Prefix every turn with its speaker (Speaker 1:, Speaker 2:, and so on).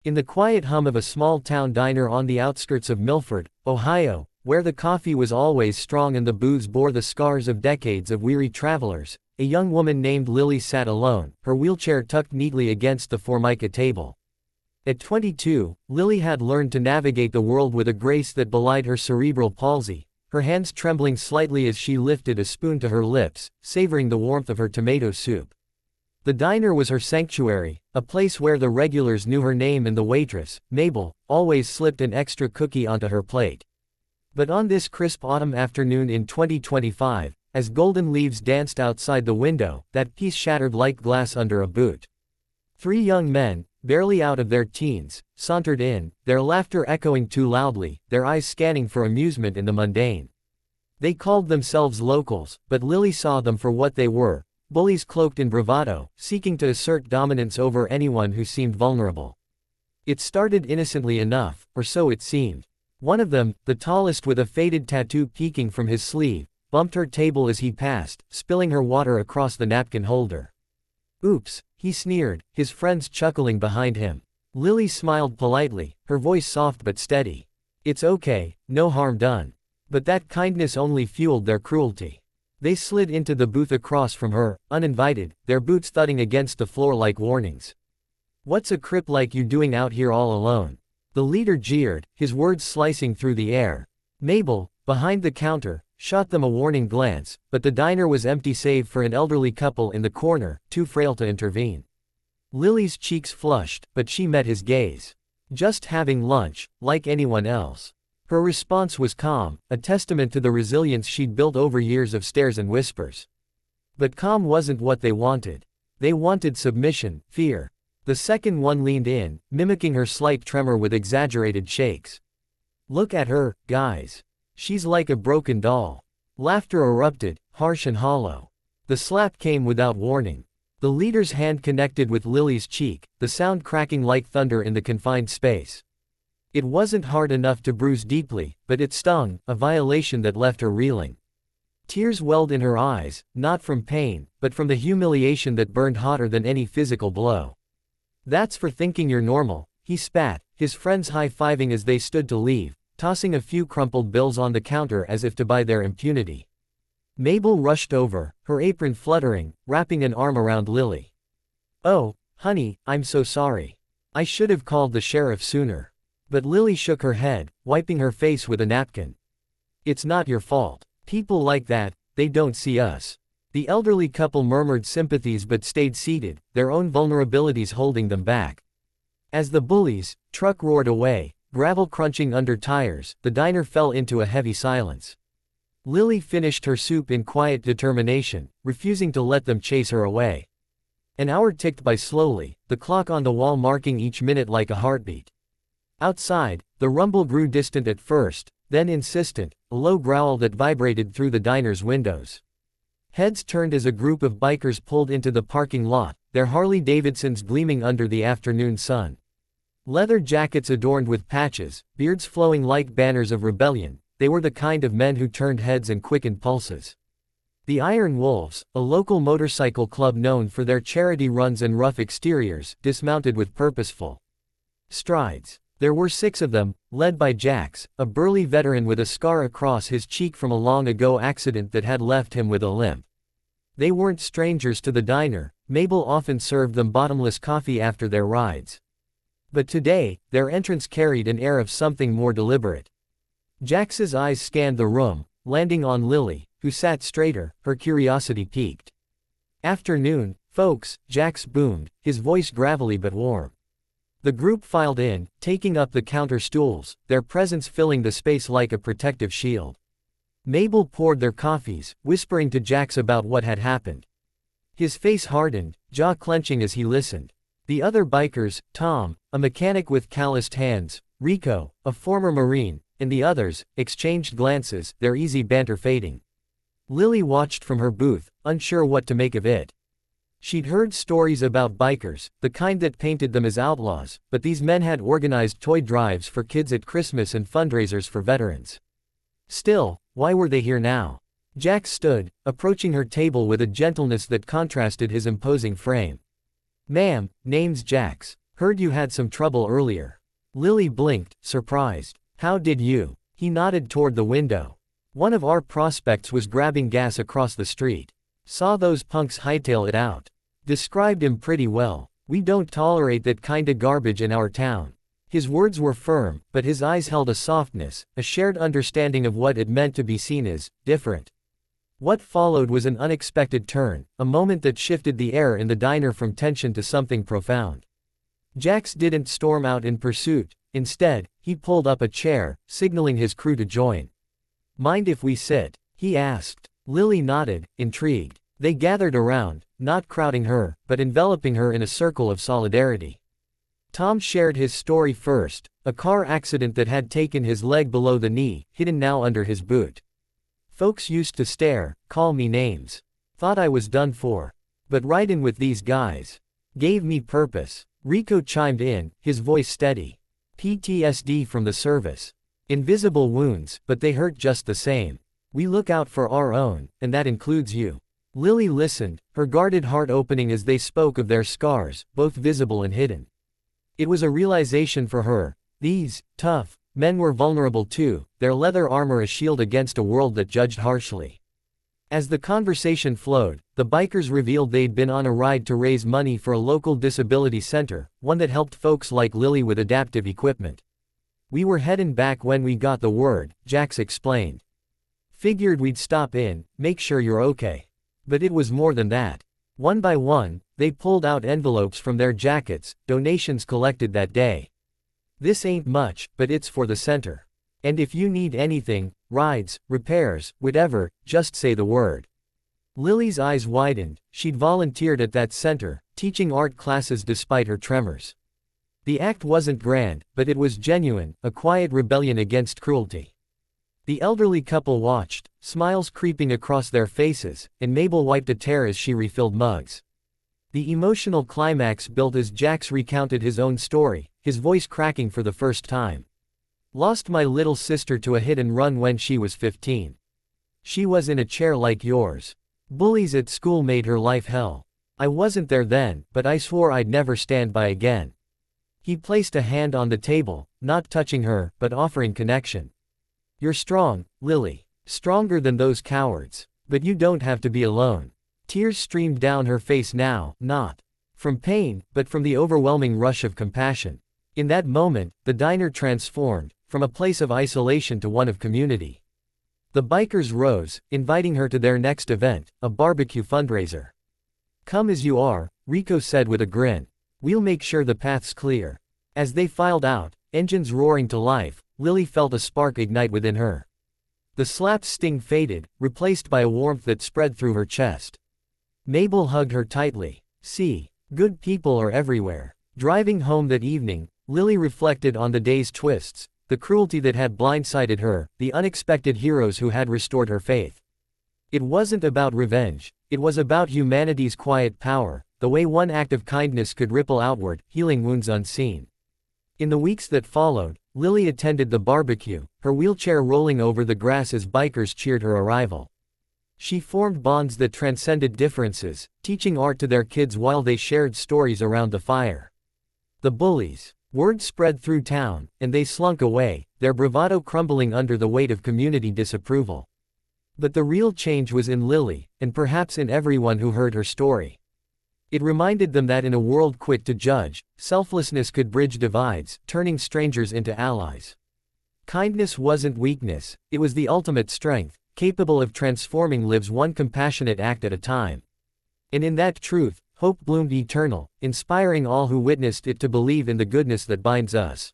Speaker 1: In the quiet hum of a small-town diner on the outskirts of Milford, Ohio, where the coffee was always strong and the booze bore the scars of decades of weary travelers, a young woman named Lily sat alone, her wheelchair tucked neatly against the formica table. At 22, Lily had learned to navigate the world with a grace that belied her cerebral palsy, her hands trembling slightly as she lifted a spoon to her lips, savoring the warmth of her tomato soup. The diner was her sanctuary, a place where the regulars knew her name and the waitress, Mabel, always slipped an extra cookie onto her plate. But on this crisp autumn afternoon in 2025, as golden leaves danced outside the window, that piece shattered like glass under a boot. 3 young men, barely out of their teens, sauntered in, their laughter echoing too loudly, their eyes scanning for amusement in the mundane. They called themselves locals, but Lily saw them for what they were, bullies cloaked in bravado, seeking to assert dominance over anyone who seemed vulnerable. It started innocently enough, or so it seemed. One of them, the tallest with a faded tattoo peeking from his sleeve, bumped her table as he passed, spilling her water across the napkin holder. "Oops," he sneered, his friends chuckling behind him. Lily smiled politely, her voice soft but steady. "It's okay, no harm done." But that kindness only fueled their cruelty. They slid into the booth across from her, uninvited, their boots thudding against the floor like warnings. "What's a crip like you doing out here all alone?" The leader jeered, his words slicing through the air. Mabel, behind the counter, shot them a warning glance, but the diner was empty save for an elderly couple in the corner, too frail to intervene. Lily's cheeks flushed, but she met his gaze. "Just having lunch, like anyone else." Her response was calm, a testament to the resilience she'd built over years of stares and whispers. But calm wasn't what they wanted. They wanted submission, fear. The second one leaned in, mimicking her slight tremor with exaggerated shakes. "Look at her, guys. She's like a broken doll." Laughter erupted, harsh and hollow. The slap came without warning. The leader's hand connected with Lily's cheek, the sound cracking like thunder in the confined space. It wasn't hard enough to bruise deeply, but it stung, a violation that left her reeling. Tears welled in her eyes, not from pain, but from the humiliation that burned hotter than any physical blow. "That's for thinking you're normal," he spat, his friends high-fiving as they stood to leave, tossing a few crumpled bills on the counter as if to buy their impunity. Mabel rushed over, her apron fluttering, wrapping an arm around Lily. "Oh, honey, I'm so sorry. I should have called the sheriff sooner." But Lily shook her head, wiping her face with a napkin. "It's not your fault. People like that, they don't see us." The elderly couple murmured sympathies but stayed seated, their own vulnerabilities holding them back. As the Bullies' truck roared away, gravel crunching under tires, the diner fell into a heavy silence. Lily finished her soup in quiet determination, refusing to let them chase her away. An hour ticked by slowly, the clock on the wall marking each minute like a heartbeat. Outside, the rumble grew distant at first, then insistent, a low growl that vibrated through the diner's windows. Heads turned as a group of bikers pulled into the parking lot, their Harley-Davidsons gleaming under the afternoon sun. Leather jackets adorned with patches, beards flowing like banners of rebellion, they were the kind of men who turned heads and quickened pulses. The Iron Wolves, a local motorcycle club known for their charity runs and rough exteriors, dismounted with purposeful strides. There were 6 of them, led by Jax, a burly veteran with a scar across his cheek from a long-ago accident that had left him with a limp. They weren't strangers to the diner, Mabel often served them bottomless coffee after their rides. But today, their entrance carried an air of something more deliberate. Jax's eyes scanned the room, landing on Lily, who sat straighter, her curiosity piqued. "Afternoon, folks," Jax boomed, his voice gravelly but warm. The group filed in, taking up the counter stools, their presence filling the space like a protective shield. Mabel poured their coffees, whispering to Jax about what had happened. His face hardened, jaw clenching as he listened. The other bikers, Tom, a mechanic with calloused hands, Rico, a former Marine, and the others, exchanged glances, their easy banter fading. Lily watched from her booth, unsure what to make of it. She'd heard stories about bikers, the kind that painted them as outlaws, but these men had organized toy drives for kids at Christmas and fundraisers for veterans. Still, why were they here now? Jax stood, approaching her table with a gentleness that contrasted his imposing frame. "Ma'am, name's Jax. Heard you had some trouble earlier. Lily blinked, surprised. How did you? He nodded toward the window. One of our prospects was grabbing gas across the street. Saw those punks hightail it out. Described him pretty well. We don't tolerate that kinda garbage in our town. His words were firm, but his eyes held a softness, a shared understanding of what it meant to be seen as different. What followed was an unexpected turn, a moment that shifted the air in the diner from tension to something profound. Jax didn't storm out in pursuit. Instead, he pulled up a chair, signaling his crew to join. Mind if we sit? He asked. Lily nodded, intrigued. They gathered around, not crowding her, but enveloping her in a circle of solidarity. Tom shared his story first, a car accident that had taken his leg below the knee, hidden now under his boot. Folks used to stare, call me names. Thought I was done for. But riding with these guys gave me purpose. Rico chimed in, his voice steady. PTSD from the service. Invisible wounds, but they hurt just the same. We look out for our own, and that includes you. Lily listened, her guarded heart opening as they spoke of their scars, both visible and hidden. It was a realization for her. These tough men were vulnerable too, their leather armor a shield against a world that judged harshly. As the conversation flowed, the bikers revealed they'd been on a ride to raise money for a local disability center, one that helped folks like Lily with adaptive equipment. We were heading back when we got the word, Jax explained. Figured we'd stop in, make sure you're okay. But it was more than that. One by one, they pulled out envelopes from their jackets, donations collected that day. This ain't much, but it's for the center. And if you need anything, rides, repairs, whatever, just say the word. Lily's eyes widened. She'd volunteered at that center, teaching art classes despite her tremors. The act wasn't grand, but it was genuine, a quiet rebellion against cruelty. The elderly couple watched, smiles creeping across their faces, and Mabel wiped a tear as she refilled mugs. The emotional climax built as Jax recounted his own story, his voice cracking for the first time. Lost my little sister to a hit and run when she was 15. She was in a chair like yours. Bullies at school made her life hell. I wasn't there then, but I swore I'd never stand by again. He placed a hand on the table, not touching her, but offering connection. You're strong, Lily. Stronger than those cowards. But you don't have to be alone. Tears streamed down her face now, not from pain, but from the overwhelming rush of compassion. In that moment, the diner transformed, from a place of isolation to one of community. The bikers rose, inviting her to their next event, a barbecue fundraiser. Come as you are, Rico said with a grin. We'll make sure the path's clear. As they filed out, engines roaring to life, Lily felt a spark ignite within her. The slap's sting faded, replaced by a warmth that spread through her chest. Mabel hugged her tightly. See, good people are everywhere. Driving home that evening, Lily reflected on the day's twists, the cruelty that had blindsided her, the unexpected heroes who had restored her faith. It wasn't about revenge, it was about humanity's quiet power, the way one act of kindness could ripple outward, healing wounds unseen. In the weeks that followed, Lily attended the barbecue, her wheelchair rolling over the grass as bikers cheered her arrival. She formed bonds that transcended differences, teaching art to their kids while they shared stories around the fire. The Bullies. Word spread through town, and they slunk away, their bravado crumbling under the weight of community disapproval. But the real change was in Lily, and perhaps in everyone who heard her story. It reminded them that in a world quick to judge, selflessness could bridge divides, turning strangers into allies. Kindness wasn't weakness, it was the ultimate strength, capable of transforming lives one compassionate act at a time. And in that truth, hope bloomed eternal, inspiring all who witnessed it to believe in the goodness that binds us.